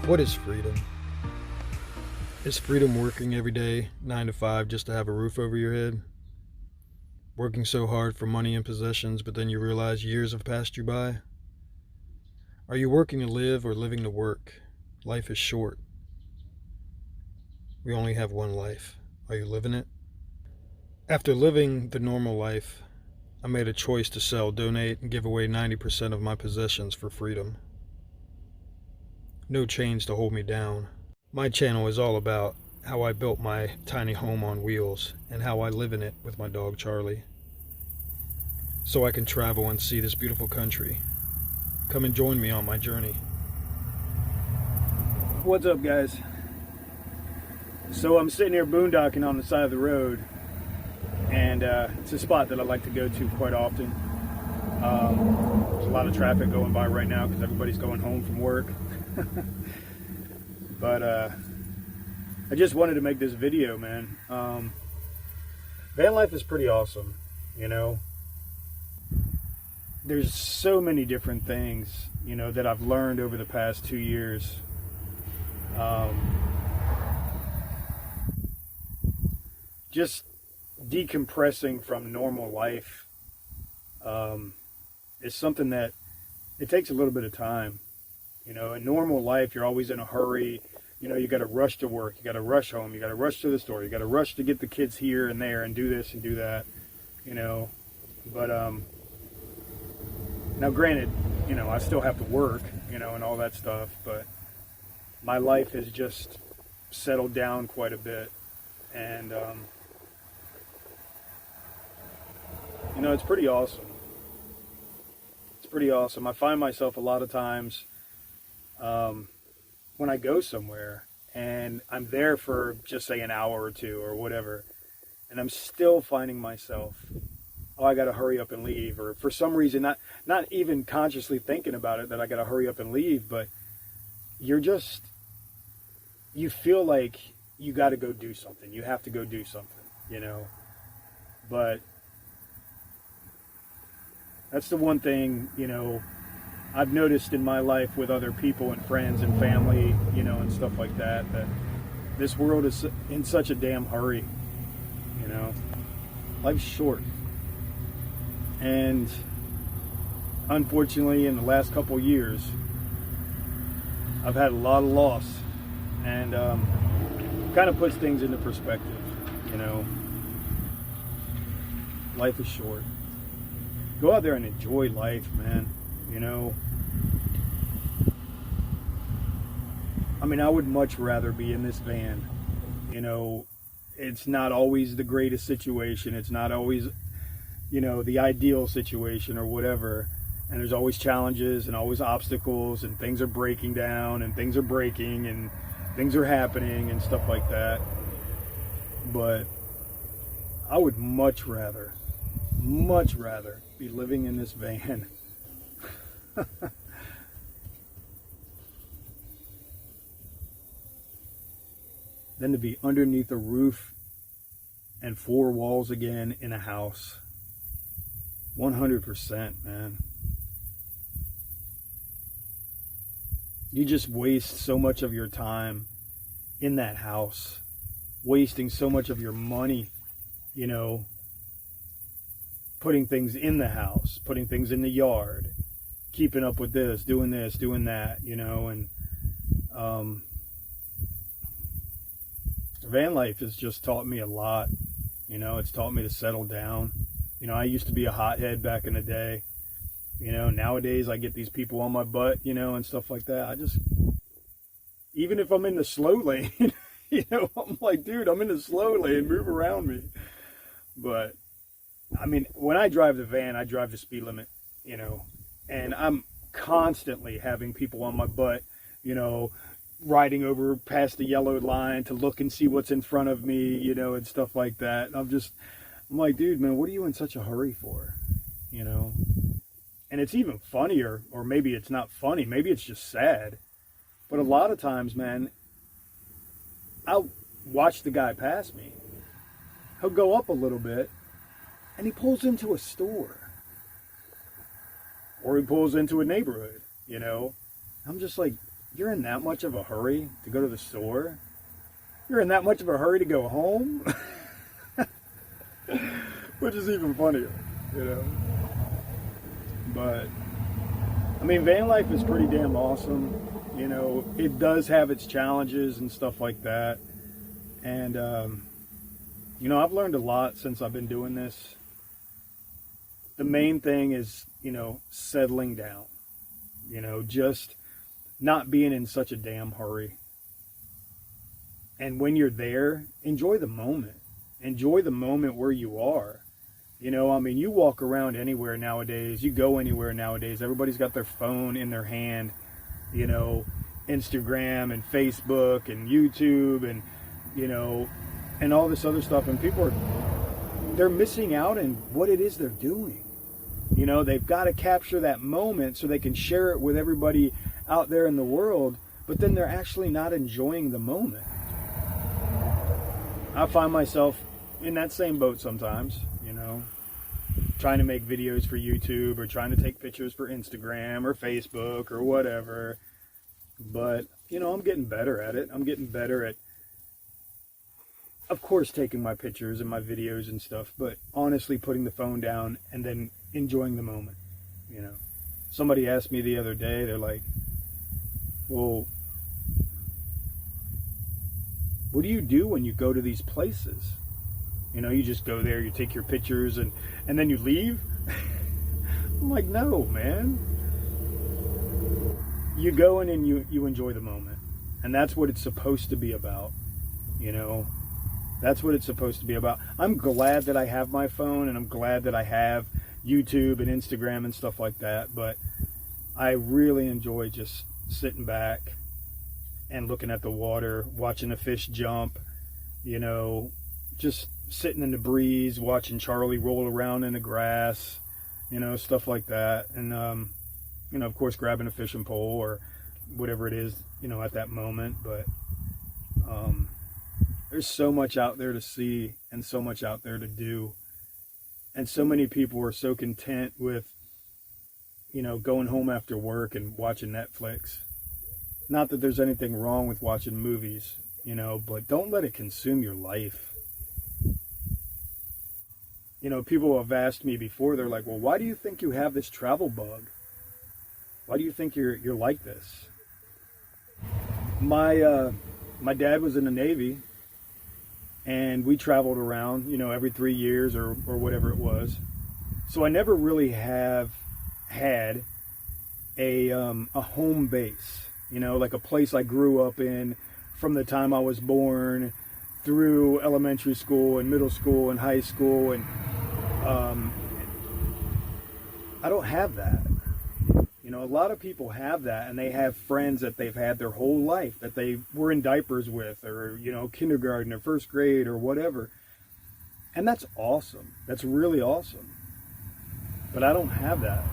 What is freedom? Is freedom working every day, 9 to 5, just to have a roof over your head? Working so hard for money and possessions, but then you realize years have passed you by? Are you working to live or living to work? Life is short. We only have one life. Are you living it? After living the normal life, I made a choice to sell, donate, and give away 90% of my possessions for freedom. No chains to hold me down. My channel is all about how I built my tiny home on wheels and how I live in it with my dog Charlie, so I can travel and see this beautiful country. Come and join me on my journey. What's up, guys? So I'm sitting here boondocking on the side of the road, and it's a spot that I like to go to quite often. There's a lot of traffic going by right now because everybody's going home from work. But I just wanted to make this video, man. Van life is pretty awesome, you know. There's so many different things, you know, that I've learned over the past 2 years. Just decompressing from normal life is something that it takes a little bit of time. You know, in normal life, you're always in a hurry. You know, you got to rush to work, you got to rush home, you got to rush to the store, you got to rush to get the kids here and there and do this and do that, you know. But now granted, you know, I still have to work, you know, and all that stuff, but my life has just settled down quite a bit. And you know, it's pretty awesome. It's pretty awesome. I find myself a lot of times when I go somewhere and I'm there for just say an hour or two or whatever, and I'm still finding myself, oh, I got to hurry up and leave, or for some reason, not even consciously thinking about it that I got to hurry up and leave, but you feel like you got to go do something. You have to go do something, you know. But that's the one thing, you know, I've noticed in my life with other people and friends and family, you know, and stuff like that, that this world is in such a damn hurry, you know. Life's short. And unfortunately, in the last couple of years, I've had a lot of loss, and kind of puts things into perspective, you know. Life is short. Go out there and enjoy life, man, you know. I mean, I would much rather be in this van, you know. It's not always the greatest situation. It's not always, you know, the ideal situation or whatever. And there's always challenges and always obstacles, and things are breaking down and things are breaking and things are happening and stuff like that. But I would much rather be living in this van than to be underneath a roof and four walls again in a house. 100%, man. You just waste so much of your time in that house, wasting so much of your money, you know, putting things in the house, putting things in the yard, keeping up with this, doing that, you know. And van life has just taught me a lot, you know. It's taught me to settle down. You know, I used to be a hothead back in the day. You know, nowadays I get these people on my butt, you know, and stuff like that. I just, even if I'm in the slow lane, you know, I'm like, dude, I'm in the slow lane, move around me. But I mean, when I drive the van, I drive the speed limit, you know, and I'm constantly having people on my butt, you know, riding over past the yellow line to look and see what's in front of me, you know, and stuff like that. And I'm like, dude, man, what are you in such a hurry for, you know? And it's even funnier, or maybe it's not funny, maybe it's just sad. But a lot of times, man, I'll watch the guy pass me. He'll go up a little bit, and he pulls into a store. Or he pulls into a neighborhood, you know. I'm just like, you're in that much of a hurry to go to the store? You're in that much of a hurry to go home? Which is even funnier, you know. But, I mean, van life is pretty damn awesome. You know, it does have its challenges and stuff like that. And, you know, I've learned a lot since I've been doing this. The main thing is, you know, settling down. You know, just not being in such a damn hurry. And when you're there, enjoy the moment. Enjoy the moment where you are. You know, I mean, you walk around anywhere nowadays. You go anywhere nowadays. Everybody's got their phone in their hand. You know, Instagram and Facebook and YouTube and, you know, and all this other stuff. And people they're missing out on what it is they're doing. You know, they've got to capture that moment so they can share it with everybody out there in the world. But then they're actually not enjoying the moment. I find myself in that same boat sometimes, you know, trying to make videos for YouTube or trying to take pictures for Instagram or Facebook or whatever. But, you know, I'm getting better at it. I'm getting better at, of course, taking my pictures and my videos and stuff, but honestly putting the phone down and then enjoying the moment, you know. Somebody asked me the other day, they're like, well, what do you do when you go to these places? You know, you just go there, you take your pictures, and then you leave? I'm like, no, man. You go in and you enjoy the moment. And that's what it's supposed to be about, you know. That's what it's supposed to be about. I'm glad that I have my phone, and I'm glad that I have YouTube and Instagram and stuff like that, but I really enjoy just sitting back and looking at the water, watching a fish jump, you know, just sitting in the breeze, watching Charlie roll around in the grass, you know, stuff like that. And, you know, of course, grabbing a fishing pole or whatever it is, you know, at that moment. But there's so much out there to see and so much out there to do. And so many people are so content with, you know, going home after work and watching Netflix. Not that there's anything wrong with watching movies, you know, but don't let it consume your life. You know, people have asked me before, they're like, well, why do you think you have this travel bug? Why do you think you're like this? My dad was in the Navy, and we traveled around, you know, every 3 years or whatever it was. So I never really have had a home base. You know, like a place I grew up in from the time I was born through elementary school and middle school and high school. And I don't have that. You know, a lot of people have that, and they have friends that they've had their whole life that they were in diapers with, or, you know, kindergarten or first grade or whatever. And that's awesome. That's really awesome. But I don't have that.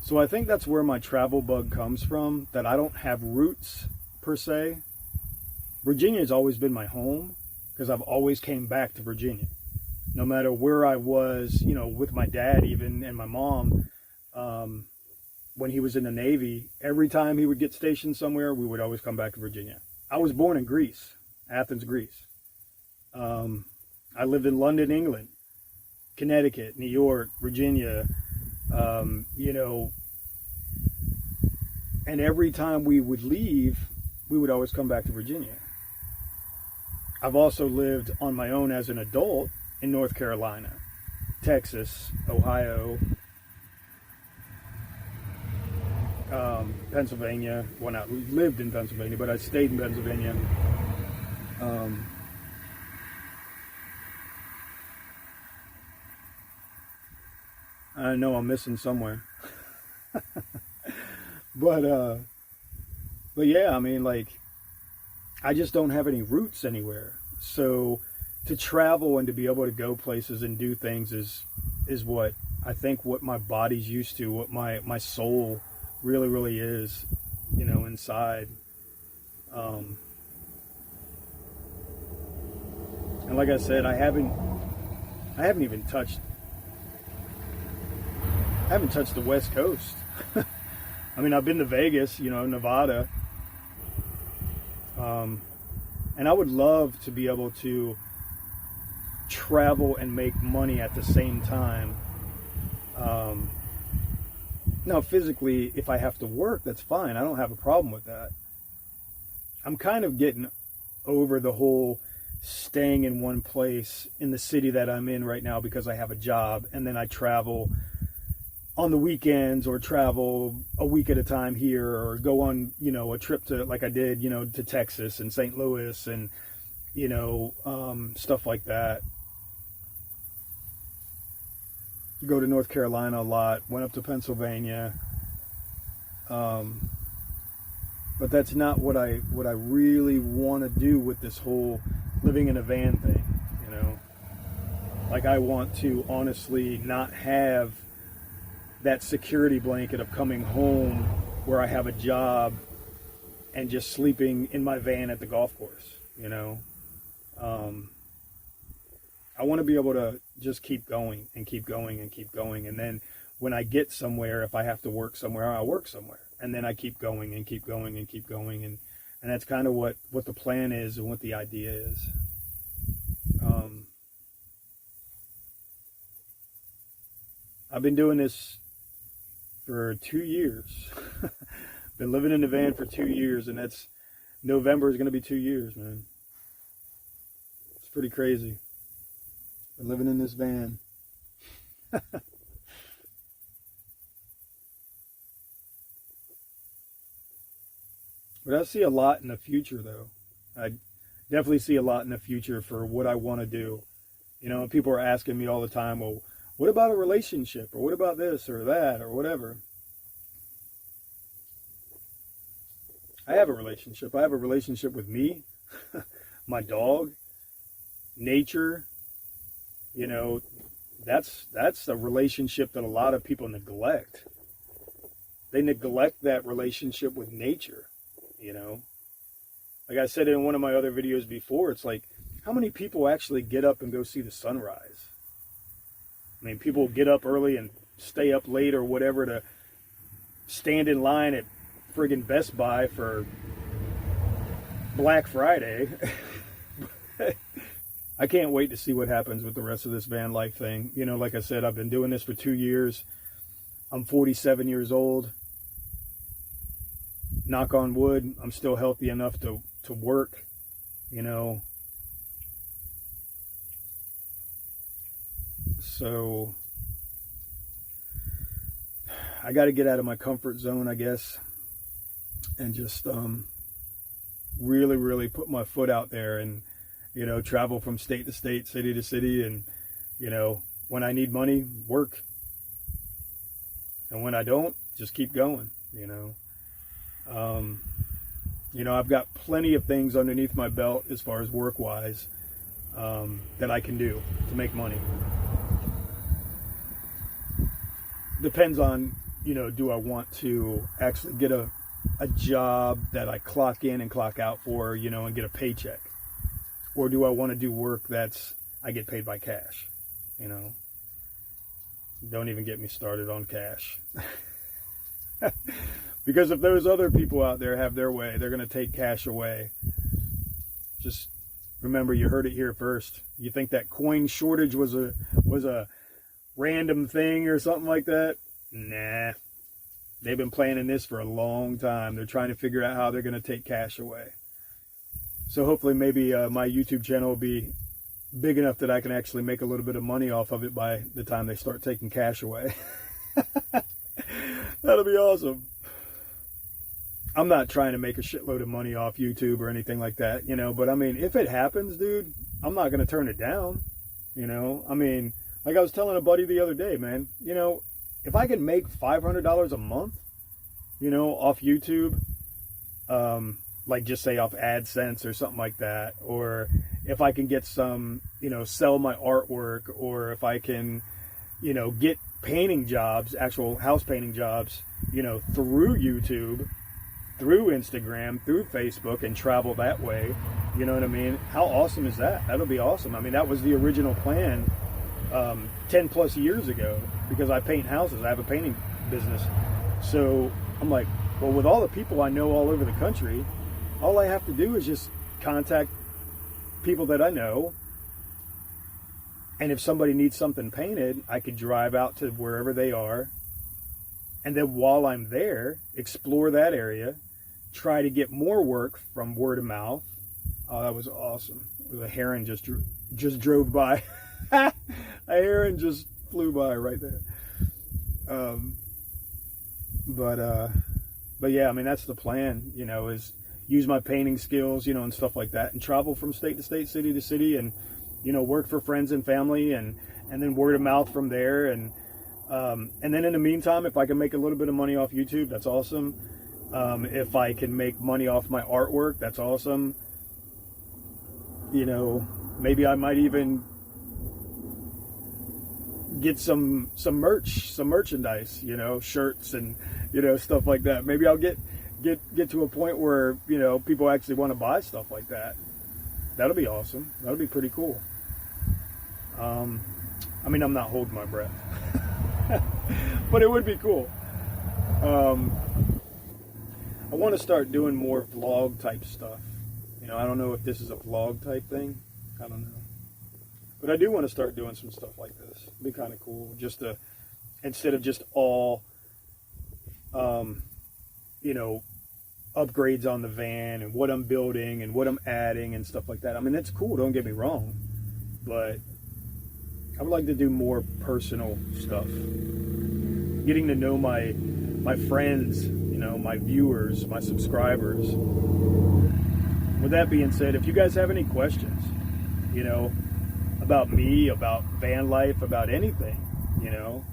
So I think that's where my travel bug comes from, that I don't have roots per se. Virginia has always been my home because I've always came back to Virginia. No matter where I was, you know, with my dad even and my mom, when he was in the Navy, every time he would get stationed somewhere, we would always come back to Virginia. I was born in Greece, Athens, Greece. I lived in London, England, Connecticut, New York, Virginia, you know, and every time we would leave, we would always come back to Virginia. I've also lived on my own as an adult in North Carolina, Texas, Ohio, Pennsylvania. Well, not lived in Pennsylvania, but I stayed in Pennsylvania. I know I'm missing somewhere. But yeah, I mean, like, I just don't have any roots anywhere. So to travel and to be able to go places and do things is what I think what my body's used to, what my soul really, really is, you know, inside. And like I said, I haven't even touched the West Coast. I mean, I've been to Vegas, you know, Nevada, and I would love to be able to travel and make money at the same time. Now, physically, if I have to work, that's fine. I don't have a problem with that. I'm kind of getting over the whole staying in one place in the city that I'm in right now because I have a job, and then I travel on the weekends or travel a week at a time here, or go on, you know, a trip to, like I did, you know, to Texas and St. Louis and, you know, stuff like that. Go to North Carolina a lot, went up to Pennsylvania. But that's not what I really want to do with this whole living in a van thing, you know. Like, I want to honestly not have that security blanket of coming home where I have a job and just sleeping in my van at the golf course, you know. I want to be able to just keep going and keep going and keep going. And then when I get somewhere, if I have to work somewhere, I'll work somewhere. And then I keep going and keep going and keep going. And that's kind of what the plan is and what the idea is. I've been doing this for 2 years. Been living in the van for 2 years, and that's November is going to be 2 years, man. It's pretty crazy. Been living in this van. But I see a lot in the future, though. I definitely see a lot in the future for what I want to do. You know, people are asking me all the time, well, what about a relationship? Or what about this or that or whatever? I have a relationship. I have a relationship with me, my dog, nature. You know, that's a relationship that a lot of people neglect. They neglect that relationship with nature, you know. Like I said in one of my other videos before, it's like, how many people actually get up and go see the sunrise? I mean, people get up early and stay up late or whatever to stand in line at friggin' Best Buy for Black Friday. I can't wait to see what happens with the rest of this van life thing. You know, like I said, I've been doing this for 2 years. I'm 47 years old. Knock on wood, I'm still healthy enough to work, you know. So I got to get out of my comfort zone, I guess, and just really, really put my foot out there and, you know, travel from state to state, city to city, and, you know, when I need money, work. And when I don't, just keep going, you know. You know, I've got plenty of things underneath my belt as far as work-wise that I can do to make money. Depends on, you know, do I want to actually get a job that I clock in and clock out for, you know, and get a paycheck? Or do I want to do work that's, I get paid by cash, you know? Don't even get me started on cash. Because if those other people out there have their way, they're going to take cash away. Just remember, you heard it here first. You think that coin shortage was a random thing or something like that? Nah. They've been planning this for a long time. They're trying to figure out how they're going to take cash away. So hopefully maybe my YouTube channel will be big enough that I can actually make a little bit of money off of it by the time they start taking cash away. That'll be awesome. I'm not trying to make a shitload of money off YouTube or anything like that, you know, but I mean, if it happens, dude, I'm not going to turn it down, you know. I mean, like I was telling a buddy the other day, man, you know, if I can make $500 a month, you know, off YouTube, like just say off AdSense or something like that, or if I can get some, you know, sell my artwork, or if I can, you know, get painting jobs, actual house painting jobs, you know, through YouTube, through Instagram, through Facebook, and travel that way, you know what I mean? How awesome is that? That'll be awesome. I mean, that was the original plan 10 plus years ago, because I paint houses. I have a painting business. So I'm like, well, with all the people I know all over the country, all I have to do is just contact people that I know. And if somebody needs something painted, I could drive out to wherever they are. And then while I'm there, explore that area, try to get more work from word of mouth. Oh, that was awesome. The heron just drove by. A heron just flew by right there. But yeah, I mean, that's the plan, you know, is use my painting skills, you know, and stuff like that, and travel from state to state, city to city, and, you know, work for friends and family, and then word of mouth from there. And then in the meantime, if I can make a little bit of money off YouTube, that's awesome. If I can make money off my artwork, that's awesome. You know, maybe I might even get some merchandise, you know, shirts and, you know, stuff like that. Maybe I'll get to a point where, you know, people actually want to buy stuff like that. That'll be awesome. That'll be pretty cool. I mean, I'm not holding my breath, but it would be cool. I want to start doing more vlog type stuff. You know, I don't know if this is a vlog type thing. I don't know. But I do want to start doing some stuff like this. It'd be kind of cool. Just to, instead of just all, you know, upgrades on the van and what I'm building and what I'm adding and stuff like that. I mean, that's cool. Don't get me wrong. But I would like to do more personal stuff. Getting to know my friends, you know, my viewers, my subscribers. With that being said, if you guys have any questions, you know, about me, about van life, about anything, you know,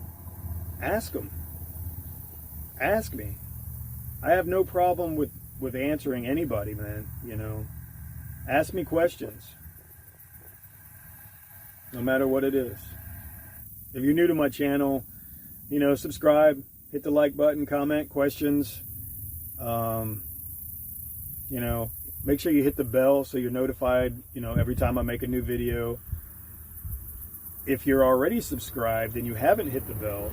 ask them. Ask me. I have no problem with answering anybody, man, you know. Ask me questions. No matter what it is. If you're new to my channel, you know, subscribe, hit the like button, comment, questions. You know, make sure you hit the bell so you're notified, you know, every time I make a new video. If you're already subscribed and you haven't hit the bell,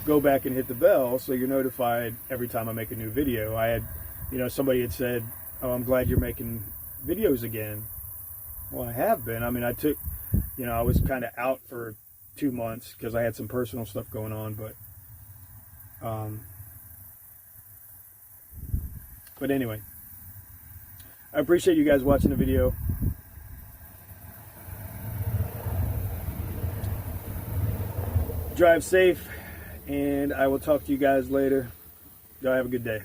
go back and hit the bell so you're notified every time I make a new video. I had, you know, somebody had said, oh, I'm glad you're making videos again. Well, I have been. I mean, I took, you know, I was kind of out for 2 months because I had some personal stuff going on, but anyway, I appreciate you guys watching the video. Drive safe, and I will talk to you guys later. Y'all have a good day.